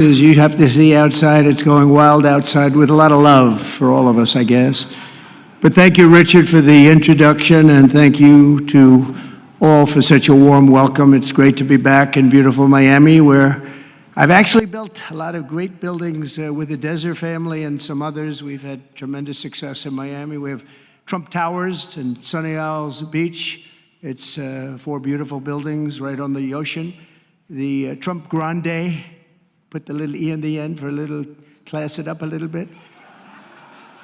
You have to see outside, it's going wild outside with a lot of love for all of us, I guess. But thank you, Richard, for the introduction, and thank you to all for such a warm welcome. It's great to be back in beautiful Miami, where I've actually built a lot of great buildings with the Desert family and some others. We've had tremendous success in Miami. We have Trump Towers and Sunny Isles Beach. It's 4 beautiful buildings right on the ocean. The Trump Grande, put the little E in the end for a little, class it up a little bit.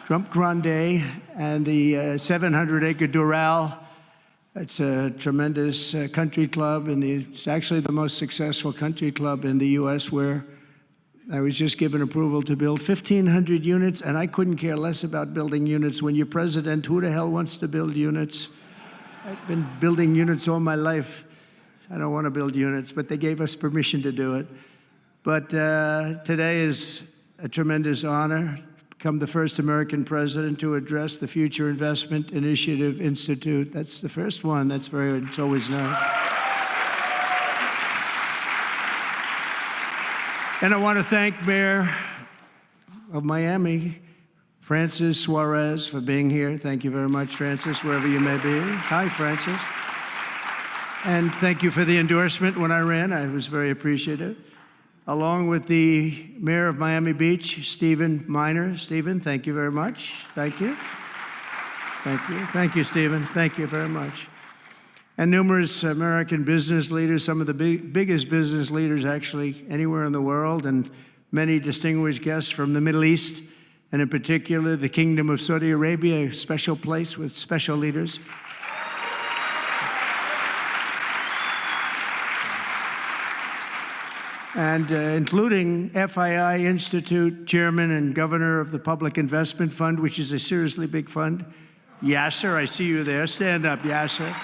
Trump Grande, and the 700-acre Doral. It's a tremendous country club, and it's actually the most successful country club in the U.S., where I was just given approval to build 1,500 units, and I couldn't care less about building units. When you're president, who the hell wants to build units? I've been building units all my life. I don't want to build units, but they gave us permission to do it. But today is a tremendous honor. Become the first American president to address the Future Investment Initiative Institute. That's the first one. It's always nice. And I want to thank Mayor of Miami, Francis Suarez, for being here. Thank you very much, Francis, wherever you may be. Hi, Francis. And thank you for the endorsement when I ran. I was very appreciative. Along with the Mayor of Miami Beach, Stephen Miner. Stephen, thank you very much. Thank you. Thank you. Thank you, Stephen. Thank you very much. And numerous American business leaders, some of the biggest business leaders actually anywhere in the world, and many distinguished guests from the Middle East, and in particular the Kingdom of Saudi Arabia, a special place with special leaders. And including FII Institute Chairman and Governor of the Public Investment Fund, which is a seriously big fund. Yasser, I see you there. Stand up, Yasser.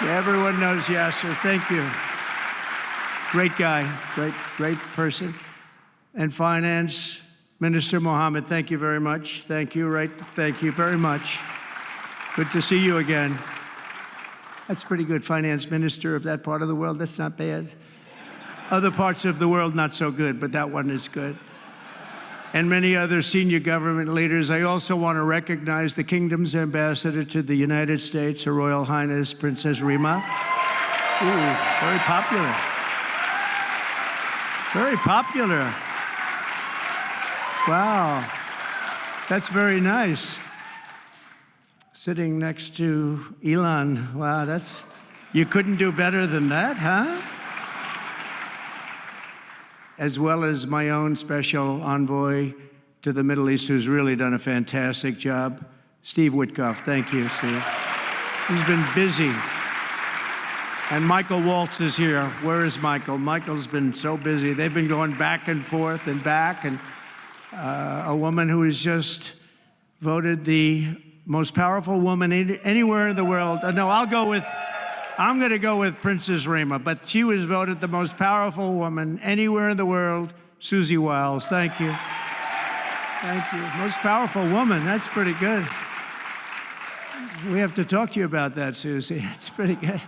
Everyone knows Yasser. Thank you. Great guy, great person. And Finance Minister Mohammed, thank you very much. Thank you, thank you very much. Good to see you again. That's pretty good, Finance Minister of that part of the world. That's not bad. Other parts of the world, not so good, but that one is good. And many other senior government leaders. I also want to recognize the Kingdom's ambassador to the United States, Her Royal Highness Princess Rima. Ooh, very popular. Very popular. Wow, that's very nice. Sitting next to Elon. Wow, you couldn't do better than that, huh? As well as my own special envoy to the Middle East, who's really done a fantastic job, Steve Witkoff. Thank you, Steve. He's been busy. And Michael Waltz is here. Where is Michael? Michael's been so busy. They've been going back and forth and back, and a woman who is just voted the most powerful woman anywhere in the world. No, I'm going to go with Princess Rima, but she was voted the most powerful woman anywhere in the world, Susie Wiles. Thank you. Thank you. Most powerful woman. That's pretty good. We have to talk to you about that, Susie. It's pretty good.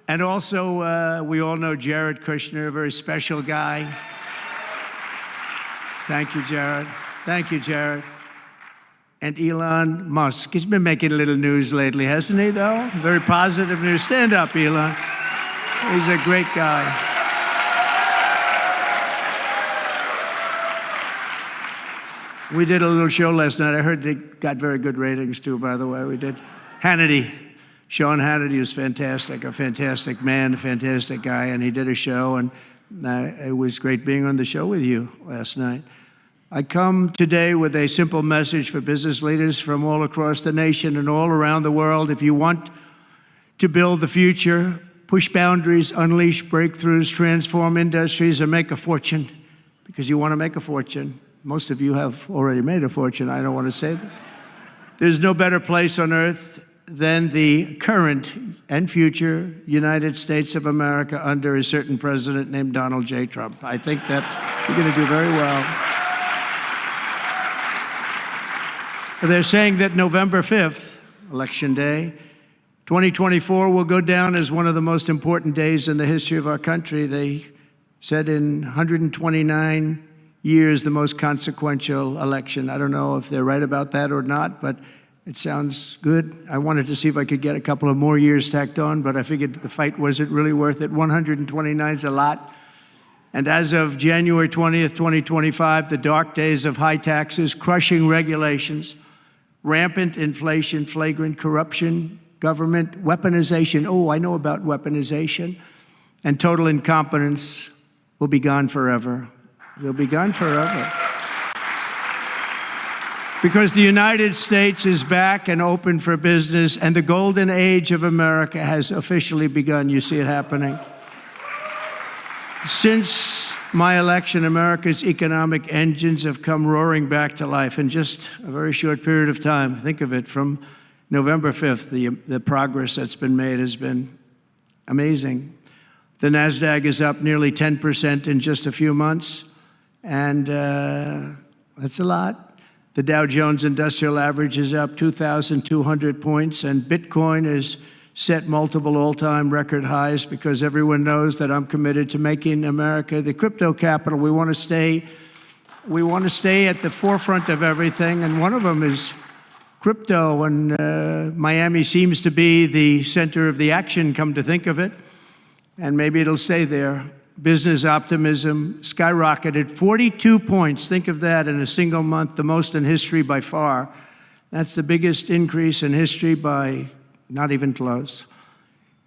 And also, we all know Jared Kushner, a very special guy. Thank you, Jared. Thank you, Jared. And Elon Musk. He's been making a little news lately, hasn't he, though? Very positive news. Stand up, Elon. He's a great guy. We did a little show last night. I heard they got very good ratings, too, by the way. We did. Hannity. Sean Hannity was fantastic, a fantastic man, a fantastic guy, and he did a show, and it was great being on the show with you last night. I come today with a simple message for business leaders from all across the nation and all around the world. If you want to build the future, push boundaries, unleash breakthroughs, transform industries, and make a fortune, because you want to make a fortune. Most of you have already made a fortune. I don't want to say that. There's no better place on earth than the current and future United States of America under a certain president named Donald J. Trump. I think that you're going to do very well. They're saying that November 5th, Election Day, 2024 will go down as one of the most important days in the history of our country. They said in 129 years, the most consequential election. I don't know if they're right about that or not, but it sounds good. I wanted to see if I could get a couple of more years tacked on, but I figured the fight wasn't really worth it. 129 is a lot. And as of January 20th, 2025, the dark days of high taxes, crushing regulations, rampant inflation, flagrant corruption, government weaponization. Oh, I know about weaponization. And total incompetence will be gone forever. They'll be gone forever. Because the United States is back and open for business, and the golden age of America has officially begun. You see it happening. Since my election, America's economic engines have come roaring back to life in just a very short period of time. Think of it, from November 5th, the progress that's been made has been amazing. The NASDAQ is up nearly 10% in just a few months, and that's a lot. The Dow Jones Industrial Average is up 2,200 points, and Bitcoin has set multiple all-time record highs because everyone knows that I'm committed to making America the crypto capital. We want to stay at the forefront of everything, and one of them is crypto, and Miami seems to be the center of the action, come to think of it, and maybe it'll stay there. Business optimism skyrocketed 42 points. Think of that in a single month, the most in history by far. That's the biggest increase in history by not even close.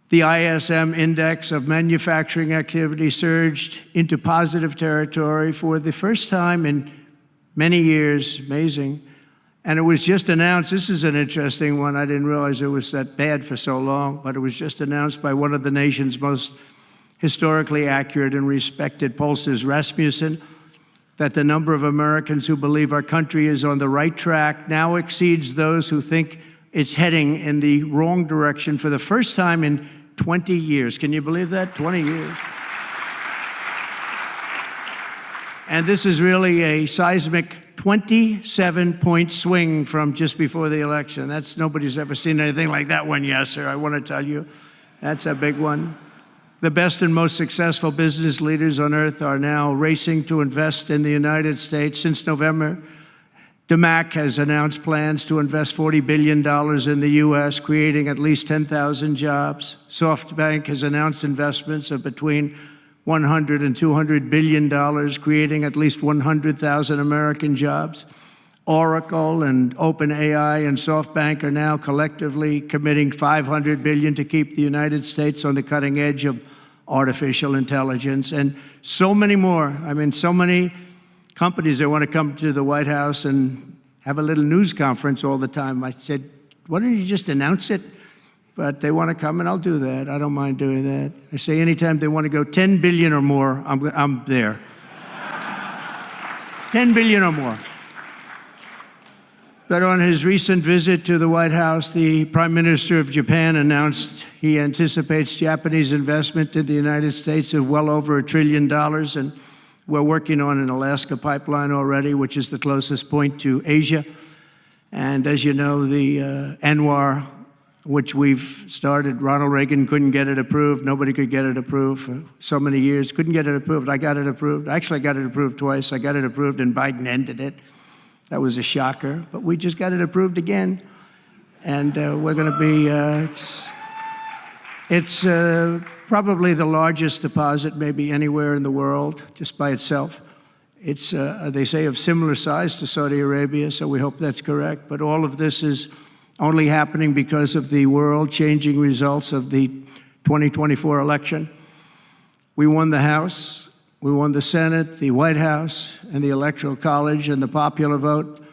The ISM index of manufacturing activity surged into positive territory for the first time in many years. Amazing. And it was just announced, this is an interesting one, I didn't realize it was that bad for so long, but it was just announced by one of the nation's most historically accurate and respected pollsters, Rasmussen, that the number of Americans who believe our country is on the right track now exceeds those who think it's heading in the wrong direction for the first time in 20 years. Can you believe that? 20 years. And this is really a seismic 27-point swing from just before the election. Nobody's ever seen anything like that one, yes, sir. I want to tell you, that's a big one. The best and most successful business leaders on earth are now racing to invest in the United States. Since November, DMAC has announced plans to invest $40 billion in the U.S., creating at least 10,000 jobs. SoftBank has announced investments of between $100 and $200 billion, creating at least 100,000 American jobs. Oracle and OpenAI and SoftBank are now collectively committing $500 billion to keep the United States on the cutting edge of artificial intelligence, and so many more. I mean, so many companies that want to come to the White House and have a little news conference all the time. I said, why don't you just announce it? But they want to come, and I'll do that. I don't mind doing that. I say anytime they want to go 10 billion or more, I'm there. 10 billion or more. But on his recent visit to the White House, the Prime Minister of Japan announced he anticipates Japanese investment in the United States of well over $1 trillion, and we're working on an Alaska pipeline already, which is the closest point to Asia. And as you know, the ANWR, which we've started, Ronald Reagan couldn't get it approved. Nobody could get it approved for so many years. Couldn't get it approved. I got it approved. Actually, I got it approved twice. I got it approved and Biden ended it. That was a shocker, but we just got it approved again. And we're going to be, it's probably the largest deposit maybe anywhere in the world, just by itself. It's, they say, of similar size to Saudi Arabia, so we hope that's correct. But all of this is only happening because of the world-changing results of the 2024 election. We won the House. We won the Senate, the White House, and the Electoral College, and the popular vote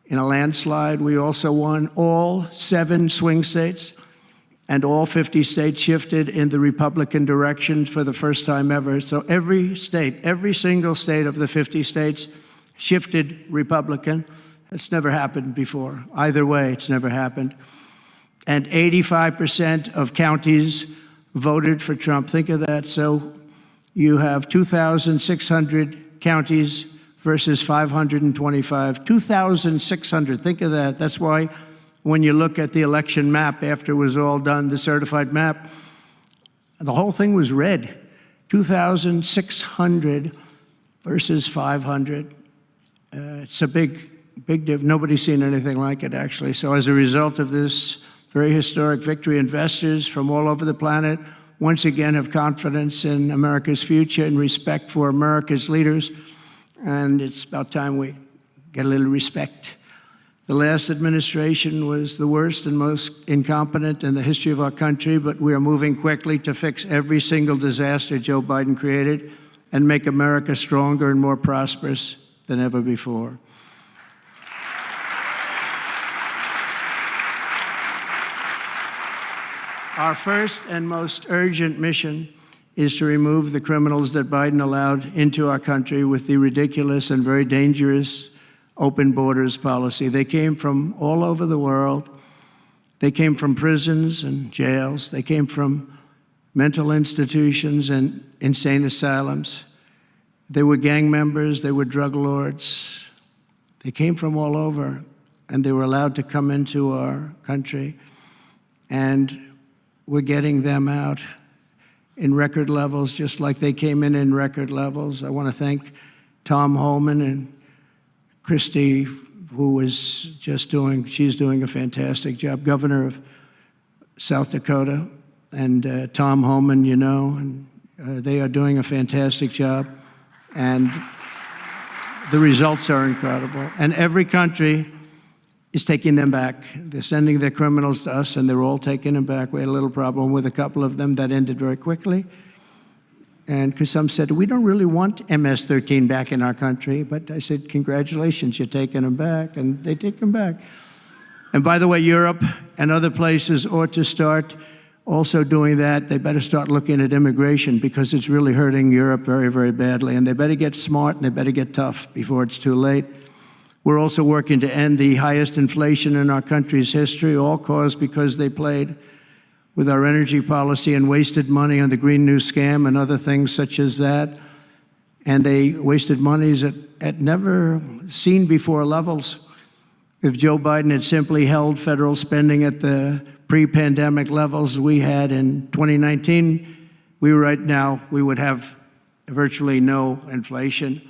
in a landslide. We also won all 7 swing states, and all 50 states shifted in the Republican direction for the first time ever. So every state, every single state of the 50 states shifted Republican. It's never happened before. Either way, it's never happened. And 85% of counties voted for Trump. Think of that. So you have 2,600 counties versus 525. 2,600, think of that. That's why when you look at the election map after it was all done, the certified map, the whole thing was red. 2,600 versus 500. It's a big difference. Nobody's seen anything like it, actually. So as a result of this very historic victory, investors from all over the planet once again have confidence in America's future and respect for America's leaders. And it's about time we get a little respect. The last administration was the worst and most incompetent in the history of our country, but we are moving quickly to fix every single disaster Joe Biden created and make America stronger and more prosperous than ever before. Our first and most urgent mission is to remove the criminals that Biden allowed into our country with the ridiculous and very dangerous open borders policy. They came from all over the world. They came from prisons and jails. They came from mental institutions and insane asylums. They were gang members. They were drug lords. They came from all over, and they were allowed to come into our country. And we're getting them out in record levels, just like they came in record levels. I want to thank Tom Homan and Christie, who was just she's doing a fantastic job, governor of South Dakota, and Tom Homan, you know, and they are doing a fantastic job. And the results are incredible. And every country is taking them back. They're sending their criminals to us, and they're all taking them back. We had a little problem with a couple of them that ended very quickly. And because some said, we don't really want MS-13 back in our country. But I said, congratulations, you're taking them back. And they take them back. And by the way, Europe and other places ought to start also doing that. They better start looking at immigration, because it's really hurting Europe very, very badly. And they better get smart, and they better get tough before it's too late. We're also working to end the highest inflation in our country's history, all caused because they played with our energy policy and wasted money on the Green New Scam and other things such as that. And they wasted monies at never seen before levels. If Joe Biden had simply held federal spending at the pre-pandemic levels we had in 2019, we would have virtually no inflation.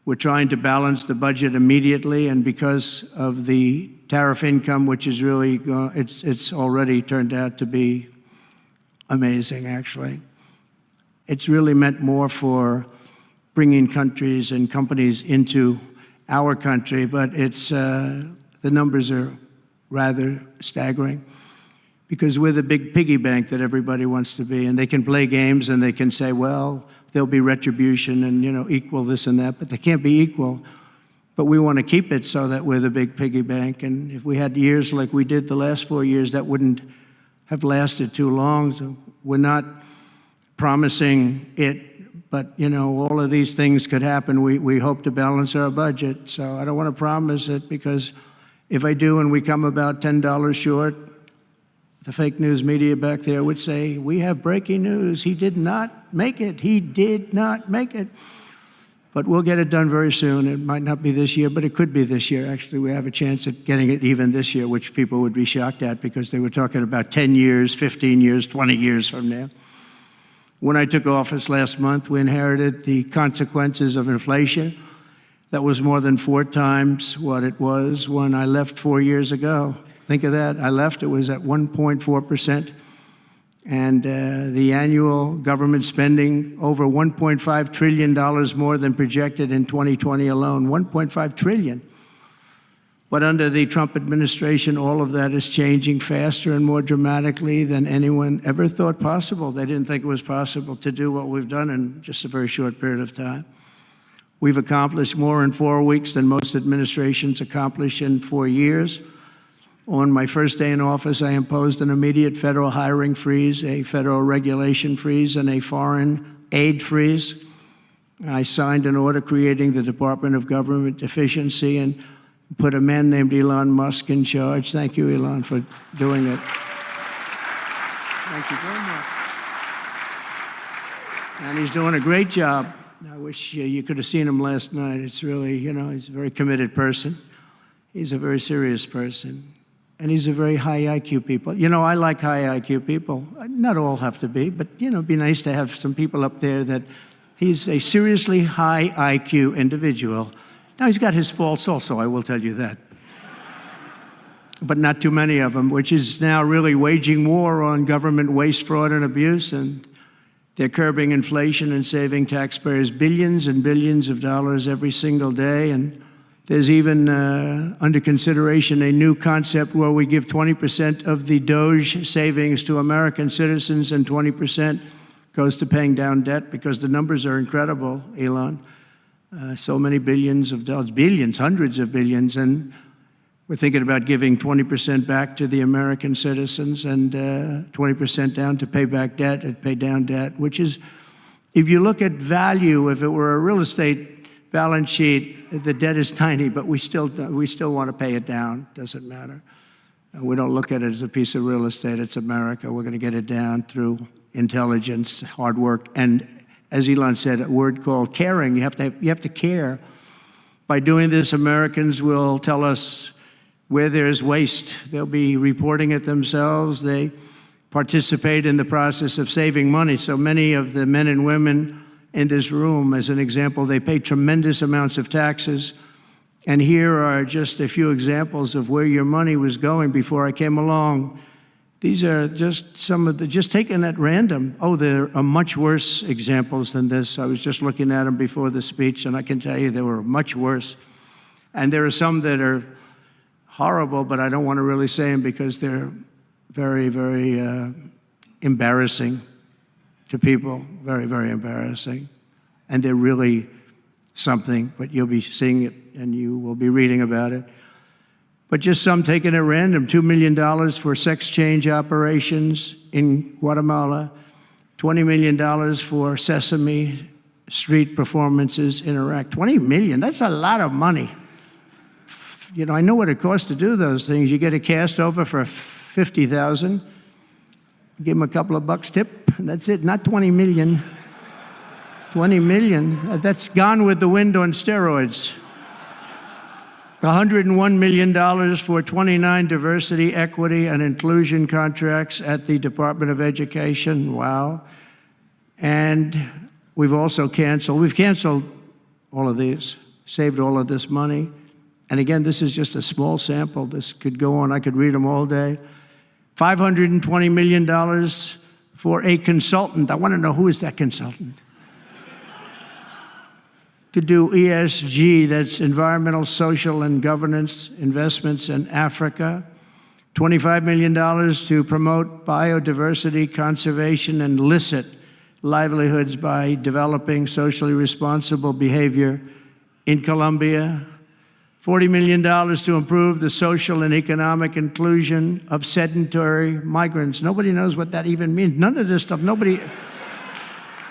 We're trying to balance the budget immediately, and because of the tariff income, which is really, it's already turned out to be amazing, actually. It's really meant more for bringing countries and companies into our country, but the numbers are rather staggering, because we're the big piggy bank that everybody wants to be, and they can play games and they can say, well, there'll be retribution and, you know, equal this and that, but they can't be equal. But we want to keep it so that we're the big piggy bank. And if we had years like we did the last 4 years, that wouldn't have lasted too long. So we're not promising it, but, you know, all of these things could happen. We hope to balance our budget. So I don't want to promise it, because if I do and we come about $10 short, the fake news media back there would say, we have breaking news. He did not make it. He did not make it. But we'll get it done very soon. It might not be this year, but it could be this year. Actually, we have a chance at getting it even this year, which people would be shocked at, because they were talking about 10 years, 15 years, 20 years from now. When I took office last month, we inherited the consequences of inflation. That was more than 4 times what it was when I left 4 years ago. Think of that. I left, it was at 1.4%. And the annual government spending over $1.5 trillion more than projected in 2020 alone, $1.5 trillion. But under the Trump administration, all of that is changing faster and more dramatically than anyone ever thought possible. They didn't think it was possible to do what we've done in just a very short period of time. We've accomplished more in 4 weeks than most administrations accomplish in 4 years. On my first day in office, I imposed an immediate federal hiring freeze, a federal regulation freeze, and a foreign aid freeze. I signed an order creating the Department of Government Efficiency and put a man named Elon Musk in charge. Thank you, Elon, for doing it. Thank you very much. And he's doing a great job. I wish you could have seen him last night. It's really, you know, he's a very committed person. He's a very serious person. and these are very high IQ people. You know, I like high IQ people. Not all have to be, but, you know, it'd be nice to have some people up there that he's a seriously high IQ individual. Now, he's got his faults also, I will tell you that. But not too many of them, which is now really waging war on government waste, fraud, and abuse, and they're curbing inflation and saving taxpayers billions and billions of dollars every single day. And there's even under consideration a new concept where we give 20% of the DOGE savings to American citizens and 20% goes to paying down debt, because the numbers are incredible, Elon. So many billions of dollars, billions, hundreds of billions, and we're thinking about giving 20% back to the American citizens and 20% down to pay back debt and pay down debt, which is, if you look at value, if it were a real estate balance sheet, the debt is tiny, but we still want to pay it down. Doesn't matter. We don't look at it as a piece of real estate. It's America. We're going to get it down through intelligence, hard work, and as Elon said, a word called caring. You have to care. By doing this, Americans will tell us where there's waste. They'll be reporting it themselves. They participate in the process of saving money. So many of the men and women in this room, as an example, they pay tremendous amounts of taxes. And here are just a few examples of where your money was going before I came along. These are just some of the, just taken at random. Oh, there are much worse examples than this. I was just looking at them before the speech, and I can tell you they were much worse. And there are some that are horrible, but I don't want to really say them because they're very, very embarrassing to people, very, very embarrassing. And they're really something, but you'll be seeing it and you will be reading about it. But just some taken at random, $2 million for sex change operations in Guatemala, $20 million for Sesame Street performances in Iraq. $20 million, that's a lot of money. You know, I know what it costs to do those things. You get a cast over for $50,000, give them a couple of bucks tip, and that's it, not 20 million. 20 million, that's Gone with the Wind on steroids. $101 million for 29 diversity, equity, and inclusion contracts at the Department of Education, wow. And we've canceled all of these, saved all of this money. And again, this is just a small sample. This could go on. I could read them all day. $520 million for a consultant. I want to know, who is that consultant? To do ESG, that's environmental, social, and governance investments in Africa. $25 million to promote biodiversity, conservation, and illicit livelihoods by developing socially responsible behavior in Colombia. $40 million to improve the social and economic inclusion of sedentary migrants. Nobody knows what that even means. None of this stuff,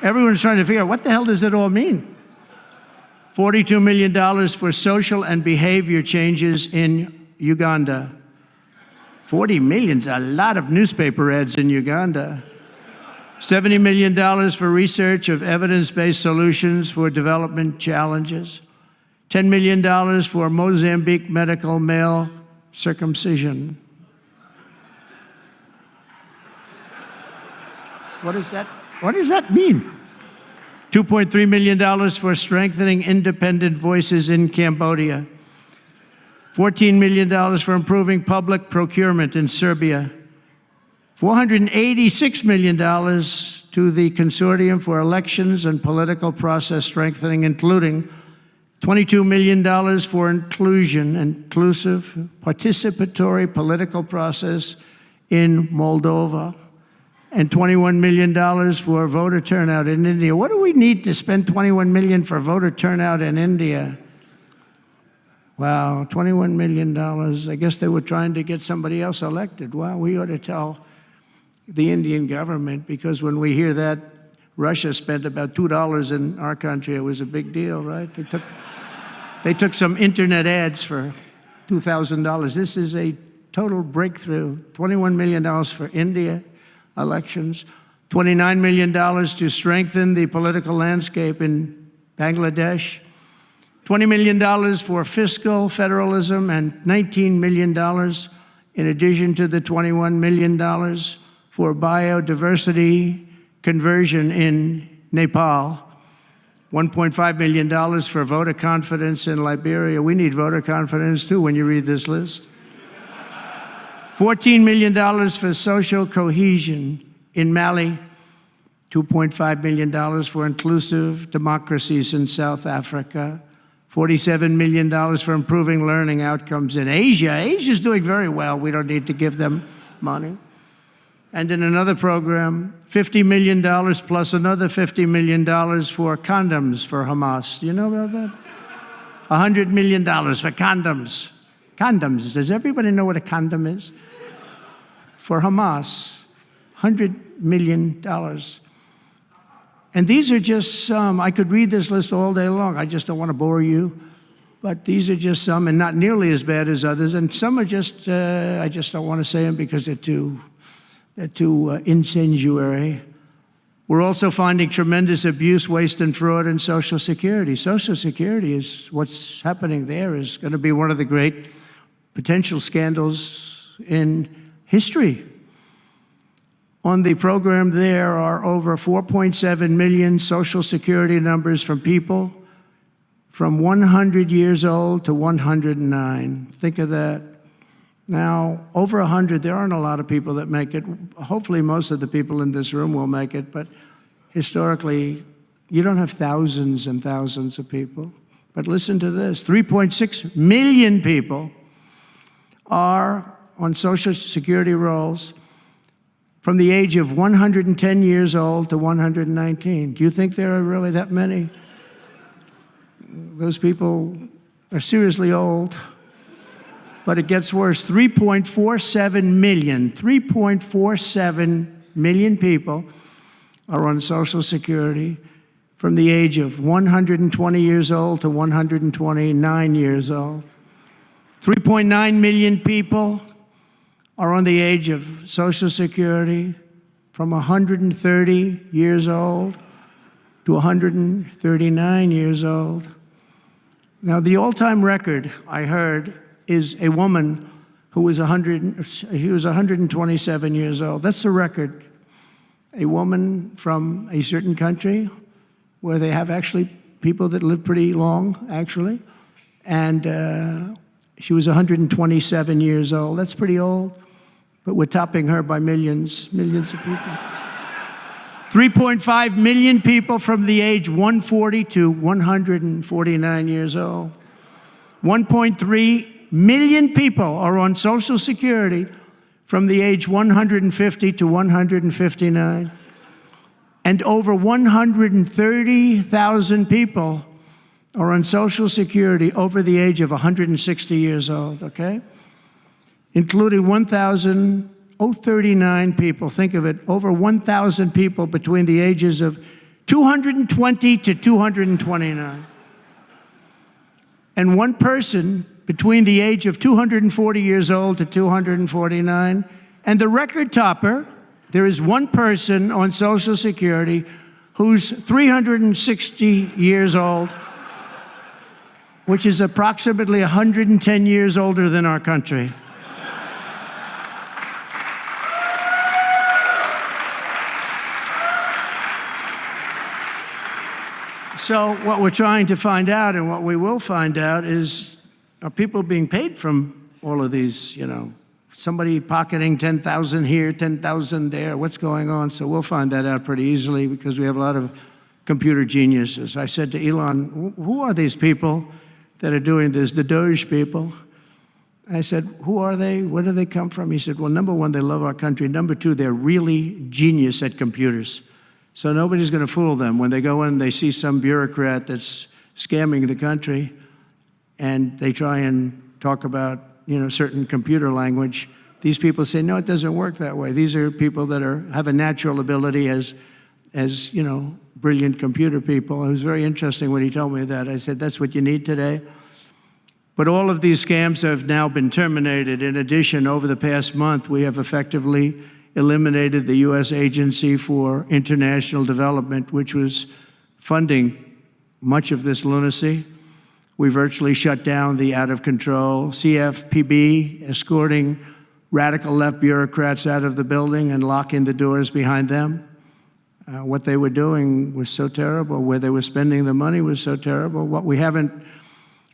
everyone's trying to figure out, what the hell does it all mean? $42 million for social and behavior changes in Uganda. 40 million's a lot of newspaper ads in Uganda. $70 million for research of evidence-based solutions for development challenges. $10 million for Mozambique medical male circumcision. What does that mean? $2.3 million for strengthening independent voices in Cambodia. $14 million for improving public procurement in Serbia. $486 million to the Consortium for Elections and Political Process Strengthening, including $22 million for inclusive, participatory political process in Moldova, and $21 million for voter turnout in India. What do we need to spend $21 million for voter turnout in India? Wow, $21 million. I guess they were trying to get somebody else elected. Wow, we ought to tell the Indian government, because when we hear that Russia spent about $2 in our country, it was a big deal, right? They took some internet ads for $2,000. This is a total breakthrough. $21 million for India elections. $29 million to strengthen the political landscape in Bangladesh. $20 million for fiscal federalism, and $19 million in addition to the $21 million for biodiversity conversion in Nepal, $1.5 million for voter confidence in Liberia. We need voter confidence too when you read this list. $14 million for social cohesion in Mali, $2.5 million for inclusive democracies in South Africa, $47 million for improving learning outcomes in Asia. Asia's doing very well. We don't need to give them money. And in another program, $50 million plus another $50 million for condoms for Hamas. You know about that? $100 million for condoms. Condoms. Does everybody know what a condom is? For Hamas, $100 million. And these are just some. I could read this list all day long. I just don't want to bore you. But these are just some, and not nearly as bad as others. And some are just, I just don't want to say them because they're too incendiary. We're also finding tremendous abuse, waste, and fraud in Social Security. Social Security is, what's happening there is going to be one of the great potential scandals in history. On the program, there are over 4.7 million Social Security numbers from people from 100 years old to 109. Think of that. Now, over 100, there aren't a lot of people that make it. Hopefully, most of the people in this room will make it, but historically, you don't have thousands and thousands of people. But listen to this, 3.6 million people are on Social Security rolls from the age of 110 years old to 119. Do you think there are really that many? Those people are seriously old. But it gets worse. 3.47 million people are on Social Security from the age of 120 years old to 129 years old. 3.9 million people are on the age of Social Security from 130 years old to 139 years old. Now, the all-time record, I heard, is a woman who was 127 years old. That's the record. A woman from a certain country where they have actually people that live pretty long, actually. And she was 127 years old. That's pretty old. But we're topping her by millions of people. 3.5 million people from the age 140 to 149 years old. 1.3 million people are on Social Security from the age 150 to 159. And over 130,000 people are on Social Security over the age of 160 years old, okay? Including 1,039 people, think of it, over 1,000 people between the ages of 220 to 229. And one person between the age of 240 years old to 249. And the record topper, there is one person on Social Security who's 360 years old, which is approximately 110 years older than our country. So what we're trying to find out, and what we will find out, is are people being paid from all of these, you know, somebody pocketing 10,000 here, 10,000 there, what's going on? So we'll find that out pretty easily because we have a lot of computer geniuses. I said to Elon, who are these people that are doing this, the DOGE people? I said, who are they? Where do they come from? He said, well, number one, they love our country. Number two, they're really genius at computers. So nobody's going to fool them. When they go in, they see some bureaucrat that's scamming the country, and they try and talk about, you know, certain computer language. These people say, no, it doesn't work that way. These are people that have a natural ability as you know, brilliant computer people. It was very interesting when he told me that. I said, that's what you need today. But all of these scams have now been terminated. In addition, over the past month, we have effectively eliminated the U.S. Agency for International Development, which was funding much of this lunacy. We virtually shut down the out-of-control CFPB, escorting radical left bureaucrats out of the building and locking the doors behind them. What they were doing was so terrible. Where they were spending the money was so terrible. What we haven't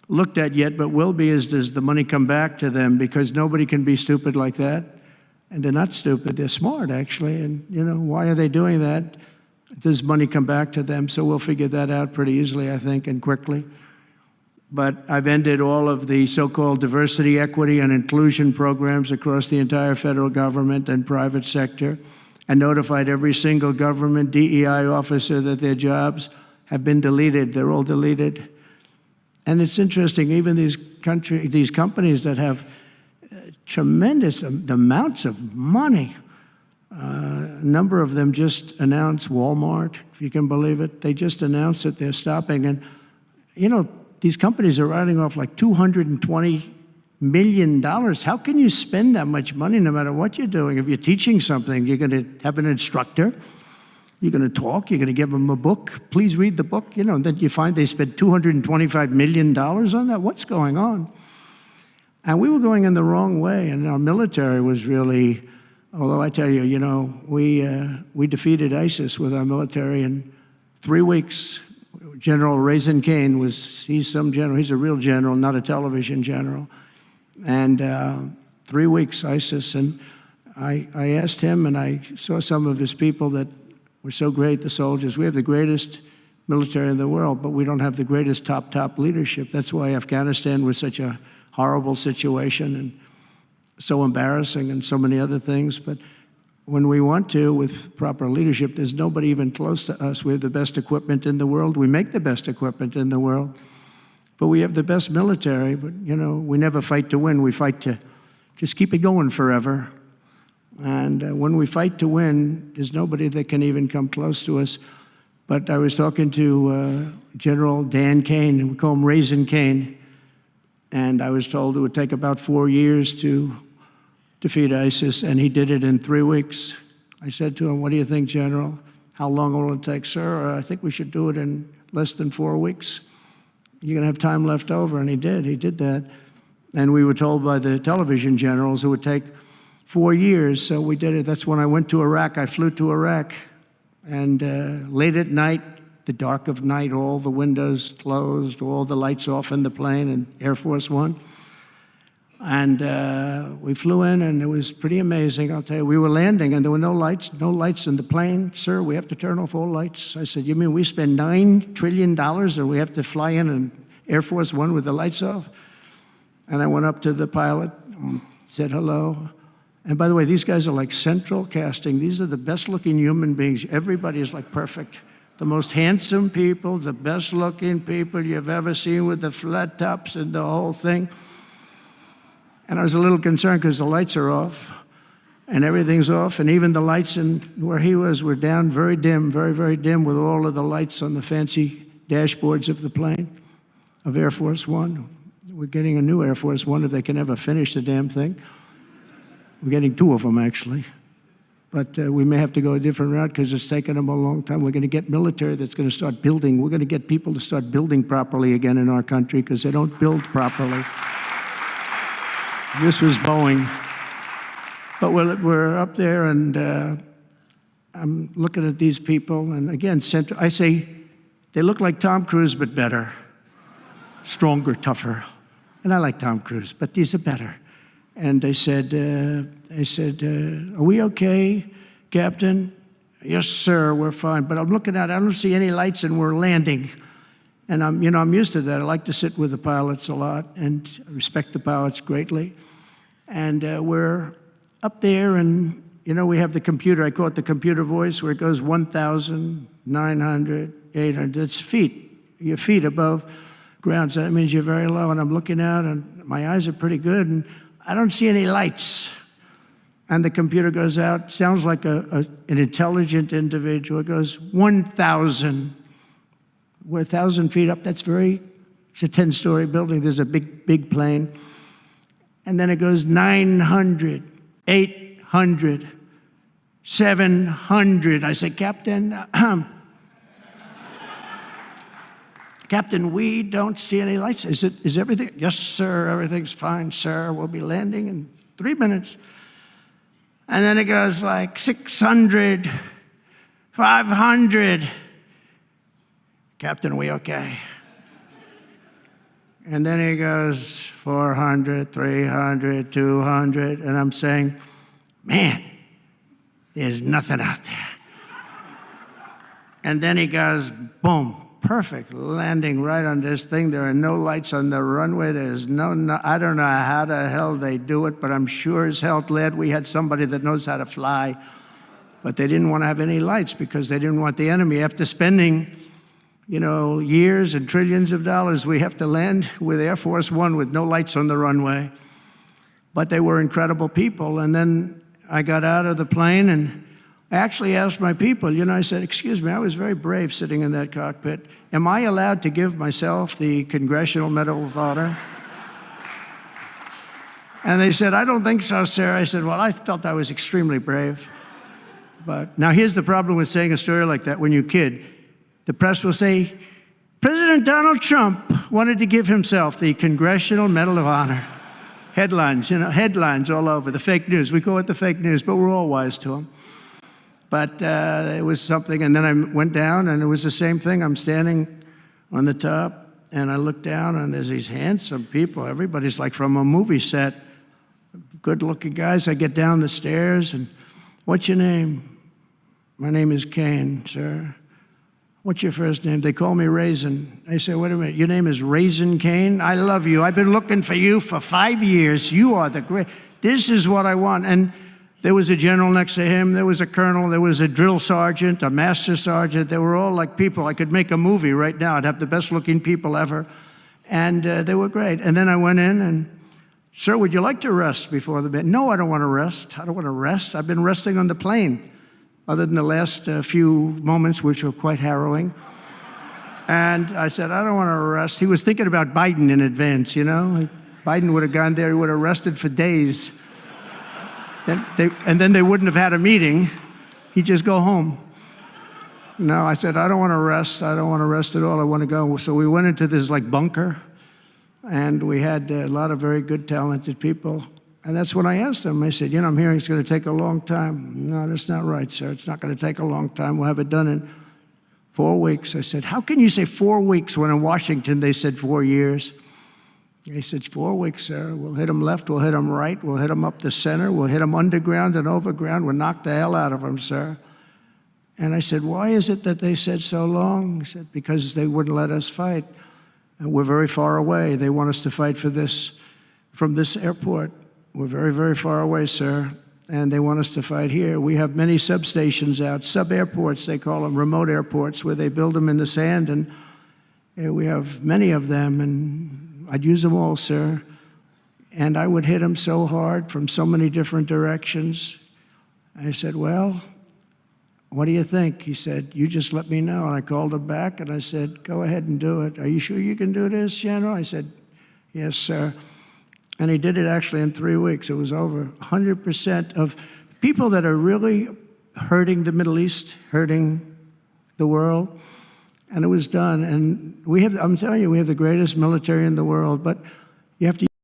looked at yet, but will be, is does the money come back to them? Because nobody can be stupid like that. And they're not stupid, they're smart, actually. And, why are they doing that? Does money come back to them? So we'll figure that out pretty easily, I think, and quickly. But I've ended all of the so-called diversity, equity, and inclusion programs across the entire federal government and private sector, and notified every single government DEI officer that their jobs have been deleted. They're all deleted. And it's interesting, even these companies that have tremendous amounts of money, a number of them just announced, Walmart, if you can believe it, they just announced that they're stopping. And, these companies are writing off like $220 million. How can you spend that much money no matter what you're doing? If you're teaching something, you're going to have an instructor, you're going to talk, you're going to give them a book. Please read the book. Then you find they spent $225 million on that. What's going on? And we were going in the wrong way, and our military was really, although I tell you, we defeated ISIS with our military in 3 weeks. General Raisin Kane he's some general, he's a real general, not a television general. And 3 weeks, ISIS, and I asked him, and I saw some of his people that were so great, the soldiers. We have the greatest military in the world, but we don't have the greatest top leadership. That's why Afghanistan was such a horrible situation and so embarrassing and so many other things. But when we want to, with proper leadership, there's nobody even close to us. We have the best equipment in the world. We make the best equipment in the world. But we have the best military. But, we never fight to win. We fight to just keep it going forever. And when we fight to win, there's nobody that can even come close to us. But I was talking to General Dan Kane, we call him Raisin Kane, and I was told it would take about 4 years to defeat ISIS, and he did it in 3 weeks. I said to him, "What do you think, General? How long will it take?" "Sir, I think we should do it in less than 4 weeks. You're going to have time left over." And he did that. And we were told by the television generals it would take 4 years, so we did it. That's when I went to Iraq. I flew to Iraq, and late at night, the dark of night, all the windows closed, all the lights off in the plane, and Air Force One. And we flew in, and it was pretty amazing. I'll tell you, we were landing, and there were no lights in the plane. "Sir, we have to turn off all lights." I said, "You mean we spend $9 trillion and we have to fly in an Air Force One with the lights off?" And I went up to the pilot, said hello. And by the way, these guys are like central casting. These are the best-looking human beings. Everybody is like perfect. The most handsome people, the best-looking people you've ever seen with the flat tops and the whole thing. And I was a little concerned because the lights are off and everything's off, and even the lights in where he was were down, very dim, very, very dim, with all of the lights on the fancy dashboards of the plane, of Air Force One. We're getting a new Air Force One if they can ever finish the damn thing. We're getting 2 of them, actually. But we may have to go a different route because it's taken them a long time. We're going to get military that's going to start building. We're going to get people to start building properly again in our country because they don't build properly. This was Boeing. But we're up there, and I'm looking at these people, and again, I say, they look like Tom Cruise, but better. Stronger, tougher. And I like Tom Cruise, but these are better. And they said, "Are we okay, Captain?" "Yes, sir, we're fine." But I'm looking at it, I don't see any lights, and we're landing. And I'm used to that. I like to sit with the pilots a lot and respect the pilots greatly. And we're up there, and we have the computer. I call it the computer voice, where it goes 1,900, 800. It's feet. Your feet above ground. So that means you're very low. And I'm looking out, and my eyes are pretty good, and I don't see any lights. And the computer goes out. Sounds like an intelligent individual. It goes 1,000. We're 1,000 feet up. It's a 10-story building. There's a big plane. And then it goes 900, 800, 700. I say, "Captain, Captain, we don't see any lights. Is everything?" "Yes, sir, everything's fine, sir. We'll be landing in 3 minutes." And then it goes like 600, 500. Captain, are we okay? And then he goes 400, 300, 200, and I'm saying, man, there's nothing out there. And then he goes, boom, perfect landing right on this thing. There are no lights on the runway. There's no, I don't know how the hell they do it, but I'm sure as hell glad we had somebody that knows how to fly. But they didn't want to have any lights because they didn't want the enemy. After spending, you know, years and trillions of dollars, we have to land with Air Force One with no lights on the runway. But they were incredible people. And then I got out of the plane and I actually asked my people, you know, I said, excuse me, I was very brave sitting in that cockpit. Am I allowed to give myself the Congressional Medal of Honor? And they said, I don't think so, sir. I said, well, I felt I was extremely brave. But now here's the problem with saying a story like that when you kid. The press will say, President Donald Trump wanted to give himself the Congressional Medal of Honor. Headlines, you know, headlines all over, the fake news. We call it the fake news, but we're all wise to them. But it was something, and then I went down, and it was the same thing. I'm standing on the top, and I look down, and there's these handsome people. Everybody's like from a movie set, good-looking guys. I get down the stairs, and what's your name? My name is Kane, sir. What's your first name? They call me Raisin. I say, wait a minute, your name is Raisin Kane? I love you. I've been looking for you for 5 years. You are the great. This is what I want. And there was a general next to him. There was a colonel. There was a drill sergeant, a master sergeant. They were all like people. I could make a movie right now. I'd have the best-looking people ever. And they were great. And then I went in and, sir, would you like to rest before the bed? No, I don't want to rest. I don't want to rest. I've been resting on the plane, other than the last few moments, which were quite harrowing. And I said, I don't want to rest. He was thinking about Biden in advance, you know? Biden would have gone there. He would have rested for days. And then they wouldn't have had a meeting. He'd just go home. No, I said, I don't want to rest. I don't want to rest at all. I want to go. So we went into this like bunker, and we had a lot of very good, talented people. And that's when I asked him. I said, you know, I'm hearing it's going to take a long time. No, that's not right, sir. It's not going to take a long time. We'll have it done in 4 weeks. I said, how can you say 4 weeks when in Washington they said 4 years? He said, 4 weeks, sir. We'll hit them left, we'll hit them right, we'll hit them up the center, we'll hit them underground and overground, we'll knock the hell out of them, sir. And I said, why is it that they said so long? He said, because they wouldn't let us fight. And we're very far away. They want us to fight for this, from this airport. We're very, very far away, sir. And they want us to fight here. We have many substations out, sub-airports, they call them, remote airports, where they build them in the sand. And we have many of them, and I'd use them all, sir. And I would hit them so hard from so many different directions. I said, well, what do you think? He said, you just let me know. And I called him back, and I said, go ahead and do it. Are you sure you can do this, General? I said, yes, sir. And he did it actually in 3 weeks. It was over 100% of people that are really hurting the Middle East, hurting the world. And it was done. And we have, I'm telling you, we have the greatest military in the world, but you have to